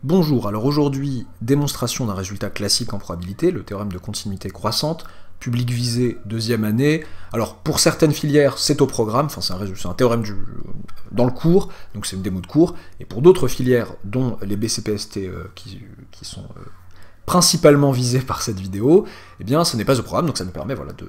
Bonjour, alors aujourd'hui, démonstration d'un résultat classique en probabilité, le théorème de continuité croissante, public visé, deuxième année. Alors pour certaines filières, c'est au programme, enfin c'est un théorème dans le cours, donc c'est une démo de cours, et pour d'autres filières, dont les BCPST qui sont principalement visés par cette vidéo, eh bien ce n'est pas au programme, donc ça nous permet voilà, de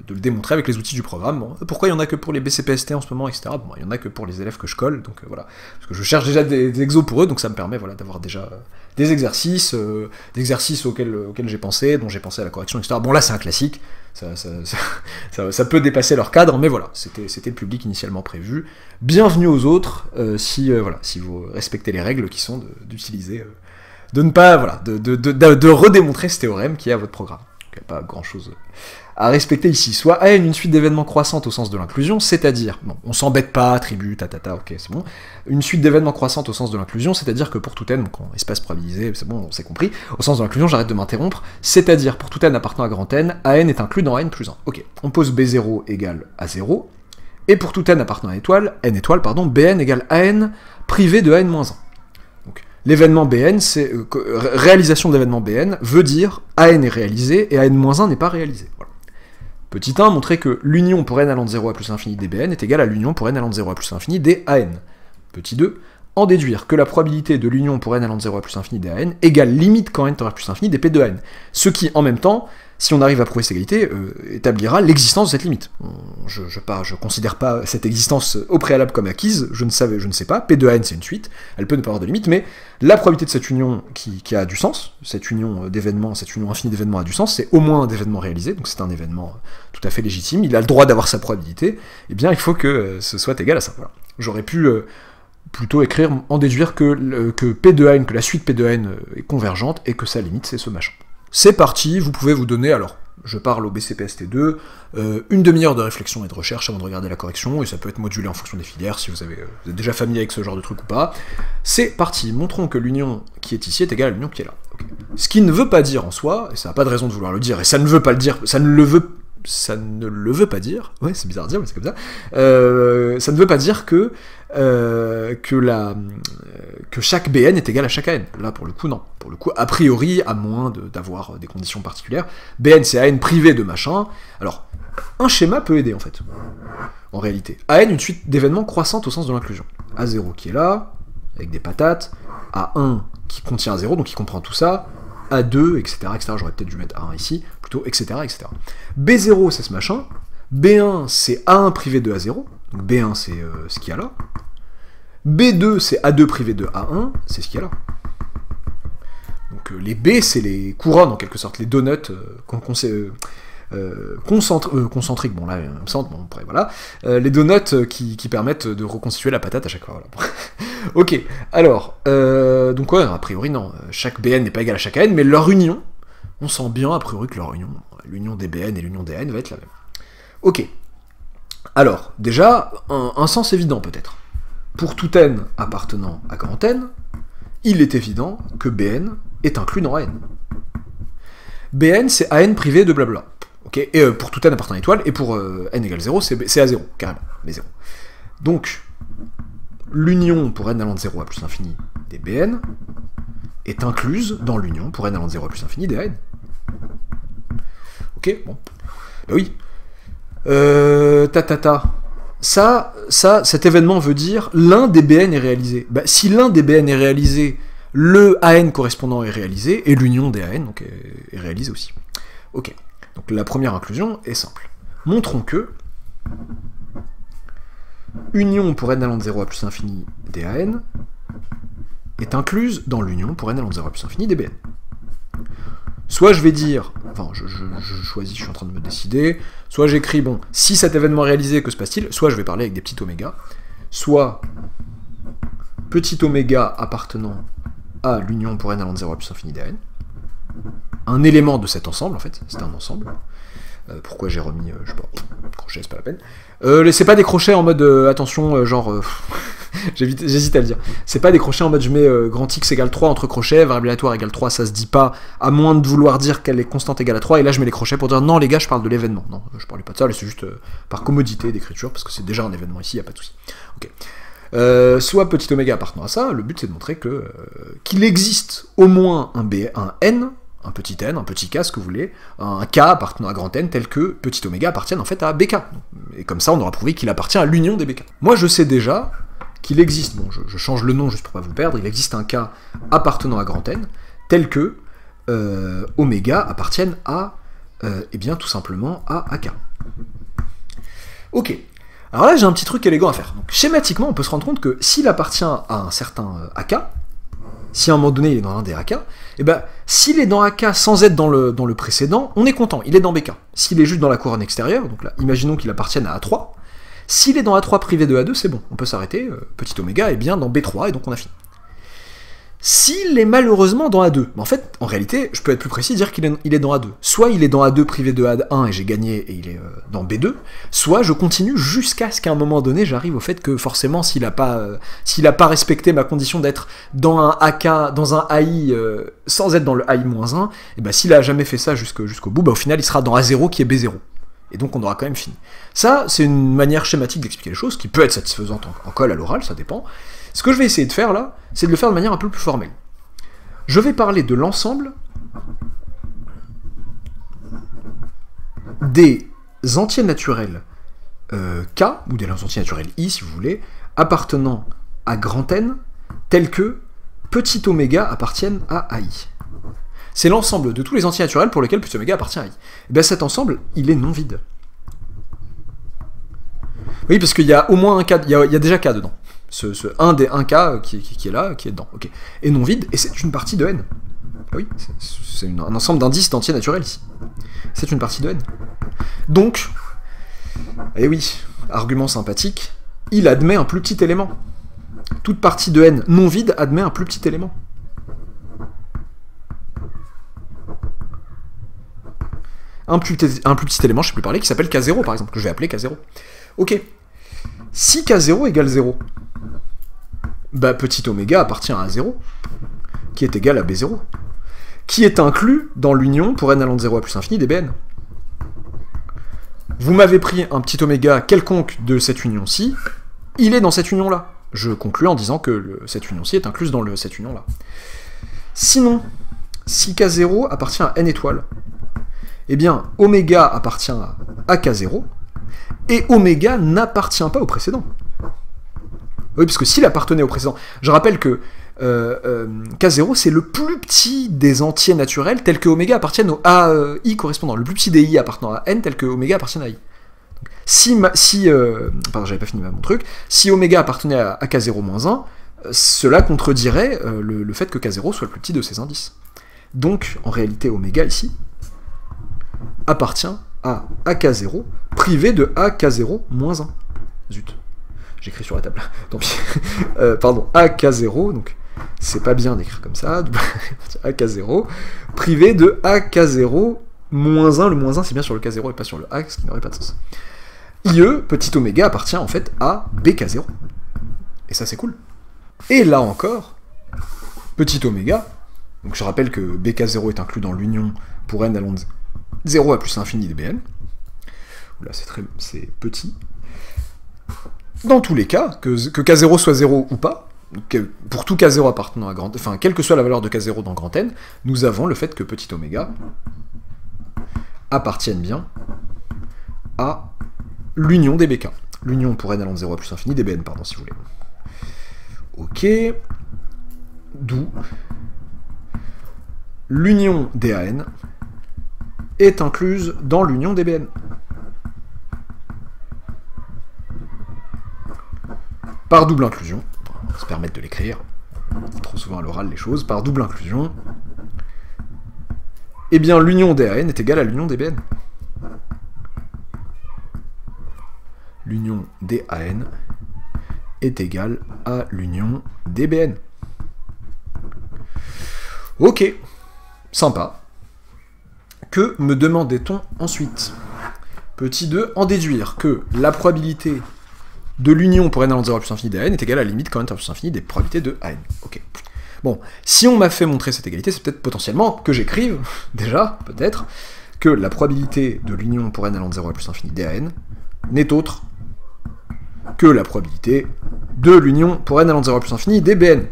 le démontrer avec les outils du programme. Bon, pourquoi il n'y en a que pour les BCPST en ce moment, etc. Bon, il n'y en a que pour les élèves que je colle, donc voilà. Parce que je cherche déjà des exos pour eux, donc ça me permet voilà, d'avoir déjà des exercices auxquels j'ai pensé, dont j'ai pensé à la correction, etc. Bon là c'est un classique, ça peut dépasser leur cadre, mais voilà, c'était le public initialement prévu. Bienvenue aux autres, si vous respectez les règles qui sont d'utiliser... de ne pas, voilà, de redémontrer ce théorème qui est à votre programme. Donc, il n'y a pas grand-chose à respecter ici. Soit AN, une suite d'événements croissantes au sens de l'inclusion, c'est-à-dire, bon, on s'embête pas, attribut, ok, c'est bon. Une suite d'événements croissantes au sens de l'inclusion, c'est-à-dire que pour tout n, donc en espace probabilisé, c'est bon, on s'est compris, au sens de l'inclusion, j'arrête de m'interrompre, c'est-à-dire pour tout n appartenant à grand n, AN est inclus dans AN plus 1. Ok, on pose B0 égale à 0, et pour tout n appartenant à n étoile, BN égale AN privé de AN moins 1. L'événement BN, c'est réalisation de l'événement BN, veut dire AN est réalisé et AN-1 n'est pas réalisé. Voilà. Petit 1, montrer que l'union pour n allant de 0 à plus infini des BN est égale à l'union pour n allant de 0 à plus infini des AN. Petit 2, en déduire que la probabilité de l'union pour n allant de 0 à plus infini des AN égale limite quand n tend vers plus infini des P de AN. Ce qui, en même temps, si on arrive à prouver cette égalité, établira l'existence de cette limite. Je considère pas cette existence au préalable comme acquise, je ne sais pas, P de AN c'est une suite, elle peut ne pas avoir de limite, mais la probabilité de cette union qui a du sens, cette union d'événements, cette union infinie d'événements a du sens, c'est au moins un événement réalisé, donc c'est un événement tout à fait légitime, il a le droit d'avoir sa probabilité, et bien il faut que ce soit égal à ça. Voilà. J'aurais pu plutôt écrire, en déduire que P de AN, que la suite P de AN est convergente, et que sa limite c'est ce machin. C'est parti, vous pouvez vous donner, alors, je parle au BCPST2, une demi-heure de réflexion et de recherche avant de regarder la correction, et ça peut être modulé en fonction des filières, si vous êtes déjà familier avec ce genre de truc ou pas. C'est parti, montrons que l'union qui est ici est égale à l'union qui est là. Okay. Ce qui ne veut pas dire en soi, et ça n'a pas de raison de vouloir le dire, et ça ne veut pas le dire, ça ne le veut pas dire, ouais c'est bizarre à dire mais c'est comme ça, ça ne veut pas dire que chaque BN est égal à chaque AN. Là pour le coup non, pour le coup a priori, à moins d'avoir des conditions particulières, BN c'est AN privé de machin, alors un schéma peut aider en fait, en réalité. AN une suite d'événements croissantes au sens de l'inclusion. A0 qui est là, avec des patates, A1 qui contient A0, donc qui comprend tout ça, A2, etc., j'aurais peut-être dû mettre A1 ici, plutôt, etc., etc. B0, c'est ce machin, B1, c'est A1 privé de A0, donc B1, c'est ce qu'il y a là, B2, c'est A2 privé de A1, c'est ce qu'il y a là. Donc les B, c'est les couronnes, en quelque sorte, les donuts concentriques, bon là, il me semble, bon, après, voilà, les donuts qui permettent de reconstituer la patate à chaque fois, voilà. Ok, alors, donc ouais, a priori non, chaque BN n'est pas égal à chaque AN, mais leur union, on sent bien a priori que leur union, l'union des BN et l'union des AN va être la même. Ok, alors, déjà, un sens évident peut-être. Pour tout n appartenant à grand N, il est évident que BN est inclus dans AN. BN c'est AN privé de blabla. Ok, et pour tout n appartenant à étoile, et pour n égale 0, c'est A0, carrément, mais 0. Donc, l'union pour n allant de 0 à plus infini des BN est incluse dans l'union pour n allant de 0 à plus infini des AN. Ok, bon. Bah oui. Cet événement veut dire l'un des BN est réalisé. Bah, si l'un des BN est réalisé, le AN correspondant est réalisé, et l'union des AN donc, est réalisée aussi. Ok. Donc la première inclusion est simple. Montrons que union pour n allant de 0 à plus infini des AN est incluse dans l'union pour n allant de 0 à plus infini des BN. Soit je vais dire, enfin je choisis, je suis en train de me décider, soit j'écris, bon, si cet événement est réalisé, que se passe-t-il? Soit je vais parler avec des petits oméga, soit petit oméga appartenant à l'union pour n allant de 0 à plus infini des AN, un élément de cet ensemble, en fait, c'est un ensemble. Pourquoi j'ai remis, je sais pas, crochet, c'est pas la peine. C'est pas des crochets en mode, attention, genre, j'hésite à le dire. C'est pas des crochets en mode, je mets grand X égale 3 entre crochets, variable aléatoire égale 3, ça se dit pas, à moins de vouloir dire qu'elle est constante égale à 3, et là je mets les crochets pour dire, non les gars, je parle de l'événement. Non, je parlais pas de ça, là c'est juste par commodité d'écriture, parce que c'est déjà un événement ici, y a pas de souci. Ok. soit petit oméga appartenant à ça, le but c'est de montrer qu'il existe au moins un n, un petit k, ce que vous voulez, un k appartenant à grand n, tel que petit oméga appartienne en fait à bk. Et comme ça, on aura prouvé qu'il appartient à l'union des bk. Moi, je sais déjà qu'il existe, bon, je change le nom juste pour pas vous perdre, il existe un k appartenant à grand n, tel que oméga appartienne à, eh bien, tout simplement à ak. Ok. Alors là, j'ai un petit truc élégant à faire. Donc, schématiquement, on peut se rendre compte que s'il appartient à un certain ak, si à un moment donné il est dans un des AK, et ben s'il est dans AK sans être dans le précédent, on est content, il est dans BK. S'il est juste dans la couronne extérieure, donc là, imaginons qu'il appartienne à A3, s'il est dans A3 privé de A2, c'est bon, on peut s'arrêter, petit oméga est bien dans B3, et donc on a fini. S'il est malheureusement dans A2, en fait, en réalité, je peux être plus précis, dire qu'il est dans A2. Soit il est dans A2 privé de A1 et j'ai gagné et il est dans B2, soit je continue jusqu'à ce qu'à un moment donné, j'arrive au fait que forcément, s'il a pas respecté ma condition d'être dans un AK, dans un AI, sans être dans le AI-1, et ben s'il a jamais fait ça jusqu'au bout, ben, au final, il sera dans A0 qui est B0. Et donc on aura quand même fini. Ça, c'est une manière schématique d'expliquer les choses, qui peut être satisfaisante en colle à l'oral, ça dépend. Ce que je vais essayer de faire là, c'est de le faire de manière un peu plus formelle. Je vais parler de l'ensemble des entiers naturels K, ou des entiers naturels I si vous voulez, appartenant à grand N, tels que petit oméga appartiennent à AI. C'est l'ensemble de tous les entiers naturels pour lesquels petit oméga appartient à AI. Et bien cet ensemble, il est non vide. Oui, parce qu'il y a au moins un K, il y a déjà K dedans. Un des 1K qui est là, qui est dedans. Okay. Et non vide, et c'est une partie de N. Ah oui, c'est un ensemble d'indices d'entiers naturels ici. C'est une partie de N. Donc, eh oui, argument sympathique, il admet un plus petit élément. Toute partie de N non vide admet un plus petit élément. Un plus petit élément, je ne sais plus parler, qui s'appelle K0 par exemple, que je vais appeler K0. Ok. Si K0 égale 0, bah petit oméga appartient à 0, qui est égal à B0, qui est inclus dans l'union pour n allant de 0 à plus infini des Bn. Vous m'avez pris un petit oméga quelconque de cette union-ci, il est dans cette union-là. Je conclus en disant que cette union-ci est incluse dans cette union-là. Sinon, si K0 appartient à n étoiles, eh bien oméga appartient à K0, et oméga n'appartient pas au précédent. Oui, parce que s'il appartenait au précédent... Je rappelle que K0, c'est le plus petit des entiers naturels, tel que oméga appartienne au AI correspondant. Le plus petit des I appartenant à N, tel que oméga appartienne à I. Pardon, j'avais pas fini mon truc. Si oméga appartenait à K0-1, cela contredirait le fait que K0 soit le plus petit de ces indices. Donc, en réalité, oméga, ici, appartient à AK0, privé de AK0-1. Zut, j'écris sur la table, tant pis. Pardon, AK0, donc c'est pas bien d'écrire comme ça, AK0, privé de AK0-1, le moins 1 c'est bien sur le K0 et pas sur le A, ce qui n'aurait pas de sens. IE, petit oméga, appartient en fait à BK0. Et ça c'est cool. Et là encore, petit oméga, donc je rappelle que BK0 est inclus dans l'union pour n allant de 0 à plus infini des Bn. Là c'est petit. Dans tous les cas, que K0 soit 0 ou pas, pour tout K0 appartenant à grand... Enfin, quelle que soit la valeur de K0 dans grand N, nous avons le fait que petit oméga appartienne bien à l'union des BK. L'union pour n allant de 0 à plus infini des Bn, pardon, si vous voulez. Ok. D'où l'union des AN est incluse dans l'union des Bn. Par double inclusion, on va se permettre de l'écrire, trop souvent à l'oral les choses, par double inclusion, eh bien l'union des AN est égale à l'union des Bn. L'union des AN est égale à l'union des Bn. Ok, sympa. Que me demandait-on ensuite? Petit 2, en déduire que la probabilité de l'union pour n allant de 0 à plus infini des AN est égale à la limite quand n à plus infini des probabilités de AN. Ok. Bon, si on m'a fait montrer cette égalité, c'est peut-être potentiellement que j'écrive, déjà, peut-être, que la probabilité de l'union pour n allant de 0 à plus infini des AN n'est autre que la probabilité de l'union pour n allant de 0 à plus infini des Bn.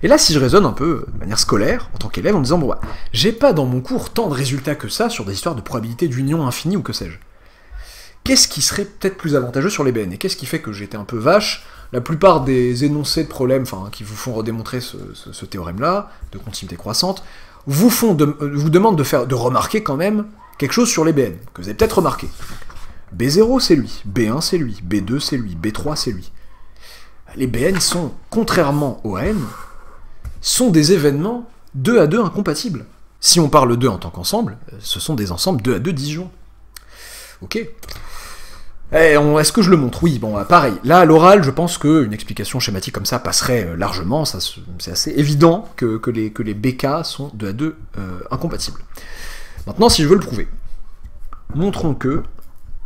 Et là, si je raisonne un peu de manière scolaire, en tant qu'élève, en disant, bon, bah, j'ai pas dans mon cours tant de résultats que ça sur des histoires de probabilité d'union infinie ou que sais-je. Qu'est-ce qui serait peut-être plus avantageux sur les Bn? Et qu'est-ce qui fait que j'étais un peu vache? La plupart des énoncés de problèmes, qui vous font redémontrer ce théorème-là, de continuité croissante, vous demandent de remarquer quand même quelque chose sur les Bn, que vous avez peut-être remarqué. B0 c'est lui, B1 c'est lui, B2 c'est lui, B3 c'est lui. Les Bn sont, contrairement aux N, sont des événements 2 à 2 incompatibles. Si on parle d'eux en tant qu'ensemble, ce sont des ensembles 2 à 2 disjoints. Ok. Est-ce que je le montre? Oui, bon, pareil. Là, à l'oral, je pense qu'une explication schématique comme ça passerait largement. C'est assez évident que les BK sont 2 à 2 incompatibles. Maintenant, si je veux le prouver, montrons que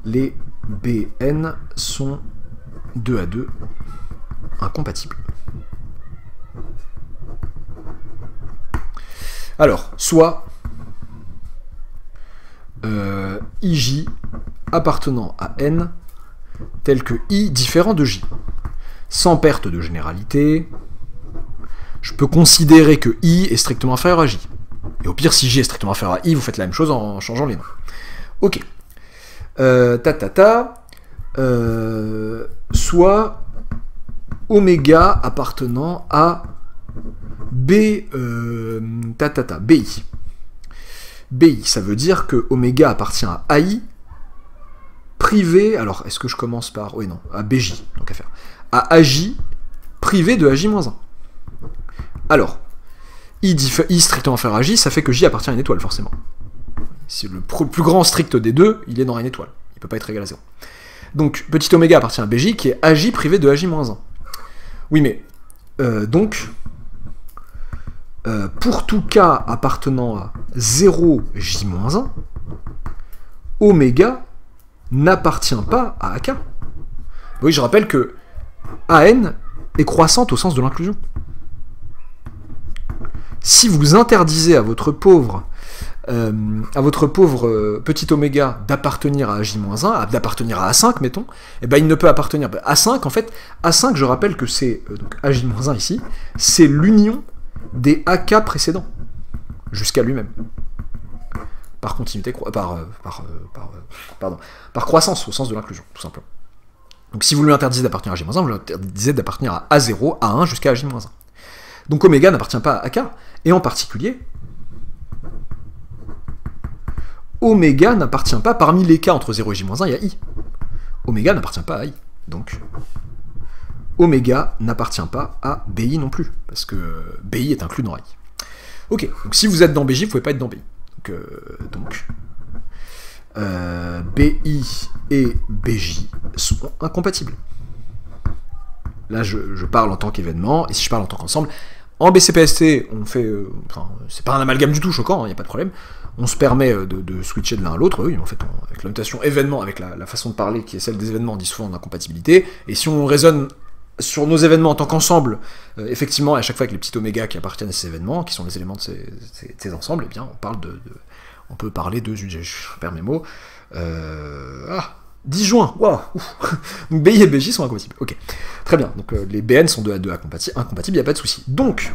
les Bn sont 2 à 2 incompatibles. Alors, soit IJ appartenant à N tel que I différent de J. Sans perte de généralité, je peux considérer que I est strictement inférieur à J. Et au pire, si J est strictement inférieur à I, vous faites la même chose en changeant les noms. Ok. Soit oméga appartenant à BI. BI, ça veut dire que oméga appartient à AI, privé, alors est-ce que je commence par... Oui, non, à BJ, donc à faire. À AJ, privé de AJ-1. Alors, I strictement inférieur à J, ça fait que J appartient à une étoile, forcément. C'est le plus grand strict des deux, il est dans une étoile. Il peut pas être égal à 0. Donc, petit oméga appartient à BJ, qui est AJ privé de AJ-1. Oui, mais... pour tout cas appartenant à 0J-1, oméga n'appartient pas à AK. Oui, je rappelle que AN est croissante au sens de l'inclusion. Si vous interdisez à votre pauvre petit oméga d'appartenir à J-1, d'appartenir à A5, mettons, eh ben il ne peut appartenir à A5. En fait, A5, je rappelle que c'est AJ-1 ici, c'est l'union des AK précédents, jusqu'à lui-même. Par continuité, par croissance, au sens de l'inclusion, tout simplement. Donc si vous lui interdisez d'appartenir à J-1, vous lui interdisez d'appartenir à A0, A1, jusqu'à J-1. Donc oméga n'appartient pas à AK, et en particulier, oméga n'appartient pas, parmi les cas entre 0 et J-1, il y a I. Oméga n'appartient pas à I. Donc, oméga n'appartient pas à BI non plus, parce que BI est inclus dans AI. Ok, donc si vous êtes dans BJ, vous ne pouvez pas être dans BI. BI et BJ sont incompatibles. Là, je parle en tant qu'événement, et si je parle en tant qu'ensemble, en BCPST, on fait... c'est pas un amalgame du tout choquant, il n'y a pas de problème. On se permet de switcher de l'un à l'autre, oui, en fait, avec la notation événement, avec la façon de parler qui est celle des événements, on dit souvent en incompatibilité, et si on raisonne sur nos événements en tant qu'ensemble, effectivement, à chaque fois avec les petits omégas qui appartiennent à ces événements, qui sont les éléments de ces ensembles, eh bien, on peut parler de... Je perds mes mots. disjoints, waouh. Donc BI et BJ sont incompatibles. Ok, très bien. Donc les BN sont 2 à 2 incompatibles, il n'y a pas de souci. Donc,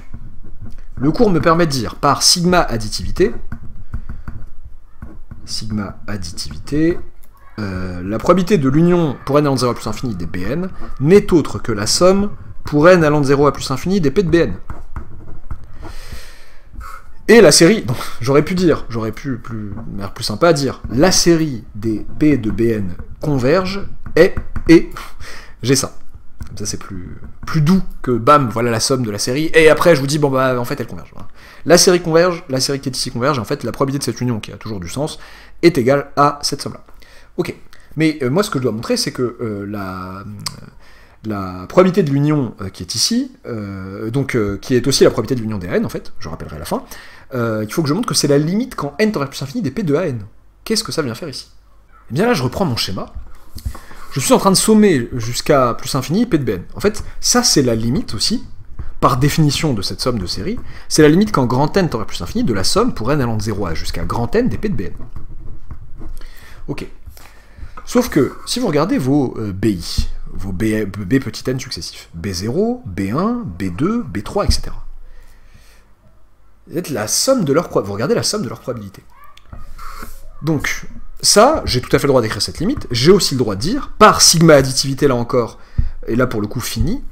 le cours me permet de dire, par sigma additivité, la probabilité de l'union pour n allant de 0 à plus infini des Bn n'est autre que la somme pour n allant de 0 à plus infini des P de Bn. Et la série, donc j'aurais pu plus sympa à dire, la série des P de Bn converge et j'ai ça. Comme ça c'est plus doux que bam, voilà la somme de la série, et après je vous dis, bon bah en fait elle converge. Voilà. La série converge, la série qui est ici converge, et en fait la probabilité de cette union, qui a toujours du sens, est égale à cette somme-là. Ok, mais moi ce que je dois montrer, c'est que la probabilité de l'union qui est ici, qui est aussi la probabilité de l'union des n, en fait, je rappellerai à la fin, il faut que je montre que c'est la limite quand n tend vers plus infini des P de AN. Qu'est-ce que ça vient faire ici? Eh bien là, je reprends mon schéma. Je suis en train de sommer jusqu'à plus infini P de Bn. En fait, ça c'est la limite aussi, par définition de cette somme de série, c'est la limite quand grand n tend vers plus infini de la somme pour n allant de 0 à jusqu'à grand n des P de Bn. Ok. Sauf que, si vous regardez vos BI, vos B petit n successifs. B0, B1, B2, B3, etc. La somme de vous regardez la somme de leurs probabilités. Donc, ça, j'ai tout à fait le droit d'écrire cette limite. J'ai aussi le droit de dire, par sigma additivité là encore, et là pour le coup fini,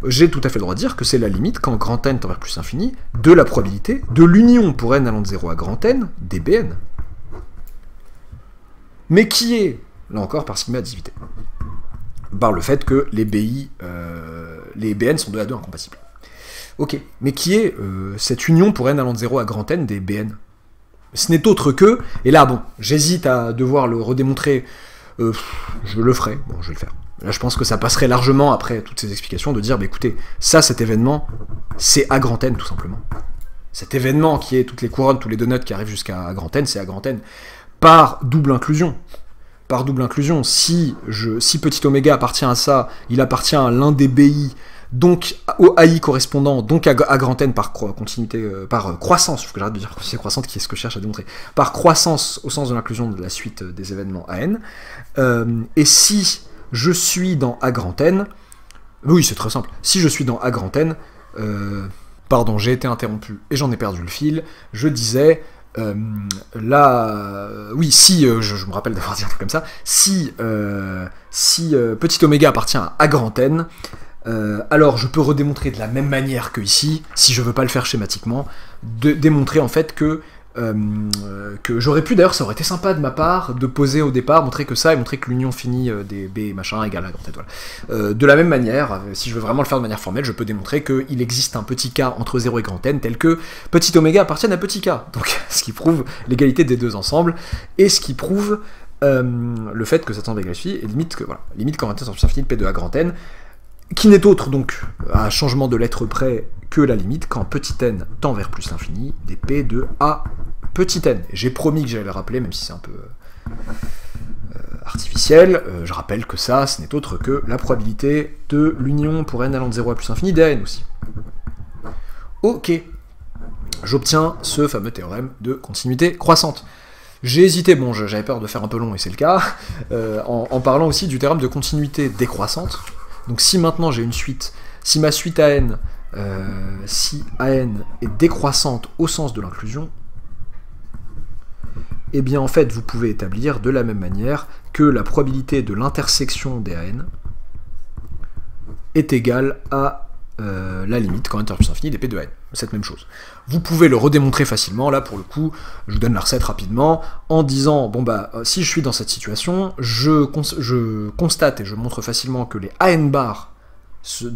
j'ai tout à fait le droit de dire que c'est la limite, quand grand n tend vers plus infini, de la probabilité de l'union pour n allant de 0 à grand n des Bn. Mais qui est, là encore, par sigma additivité, par le fait que les Bn sont 2 à 2 incompatibles. Ok, mais qui est cette union pour n allant de 0 à grand n des Bn? Ce n'est autre que, et là bon, j'hésite à devoir le redémontrer, je le ferai, bon je vais le faire. Là je pense que ça passerait largement après toutes ces explications de dire, bah écoutez, ça cet événement, c'est à grand n tout simplement. Cet événement qui est toutes les couronnes, tous les donuts qui arrivent jusqu'à grand n, c'est à grand n. Par double inclusion. Par double inclusion, si petit oméga appartient à ça, il appartient à l'un des BI, donc au AI correspondant, donc à grand N par continuité, par croissance, il faut que j'arrête de dire continuité croissante, qui est ce que je cherche à démontrer, par croissance au sens de l'inclusion de la suite des événements AN, et si je suis dans A grand N, oui c'est très simple, si je suis dans A grand N, pardon, j'ai été interrompu et j'en ai perdu le fil, je disais, oui, si, je me rappelle d'avoir dit un truc comme ça, si petit oméga appartient à A grand N, alors je peux redémontrer de la même manière que ici, si je veux pas le faire schématiquement, démontrer en fait que j'aurais pu, d'ailleurs ça aurait été sympa de ma part, de poser au départ, montrer que ça, et montrer que l'union finie des B machin égale à grand N, voilà. De la même manière, si je veux vraiment le faire de manière formelle, je peux démontrer qu'il existe un petit k entre 0 et grand N, tel que petit oméga appartienne à petit k, donc ce qui prouve l'égalité des deux ensembles, et ce qui prouve le fait que cet ensemble égale phi, et limite quand N est infini de P de A grand N, qui n'est autre donc, à changement de lettre près, que la limite quand petit n tend vers plus l'infini des P de A petit n. J'ai promis que j'allais le rappeler, même si c'est un peu artificiel. Je rappelle que ça, ce n'est autre que la probabilité de l'union pour n allant de 0 à plus infini des n aussi. Ok, j'obtiens ce fameux théorème de continuité croissante. J'ai hésité, bon j'avais peur de faire un peu long et c'est le cas, en parlant aussi du théorème de continuité décroissante. Donc si maintenant j'ai une suite, si ma suite AN, si AN est décroissante au sens de l'inclusion, eh bien en fait vous pouvez établir de la même manière que la probabilité de l'intersection des AN est égale à la limite quand n tend vers plus infini des P de AN. Cette même chose. Vous pouvez le redémontrer facilement, là pour le coup, je vous donne la recette rapidement, en disant, bon bah, si je suis dans cette situation, je constate et je montre facilement que les AN bar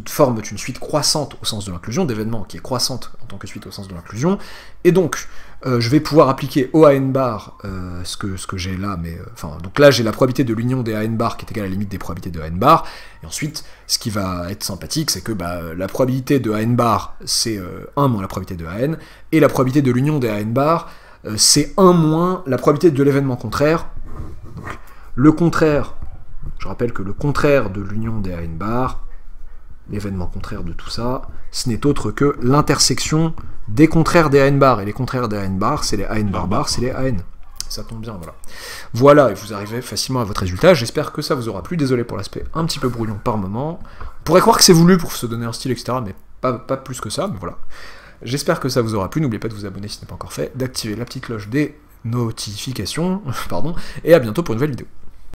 forment une suite croissante au sens de l'inclusion, d'événements qui est croissante en tant que suite au sens de l'inclusion, et donc je vais pouvoir appliquer au AN bar ce que j'ai là, mais donc là j'ai la probabilité de l'union des AN bar qui est égale à la limite des probabilités de AN bar, et ensuite ce qui va être sympathique c'est que la probabilité de AN bar c'est 1 moins la probabilité de AN, et la probabilité de l'union des AN bar c'est 1 moins la probabilité de l'événement contraire. Donc, le contraire, je rappelle que le contraire de l'union des AN bar, l'événement contraire de tout ça, ce n'est autre que l'intersection des contraires des AN bar, et les contraires des AN bar, c'est les AN bar bar, c'est les AN. Ça tombe bien, voilà. Voilà, et vous arrivez facilement à votre résultat, j'espère que ça vous aura plu, désolé pour l'aspect un petit peu brouillon par moment. On pourrait croire que c'est voulu pour se donner un style, etc., mais pas plus que ça, mais voilà. J'espère que ça vous aura plu, n'oubliez pas de vous abonner si ce n'est pas encore fait, d'activer la petite cloche des notifications, pardon, et à bientôt pour une nouvelle vidéo.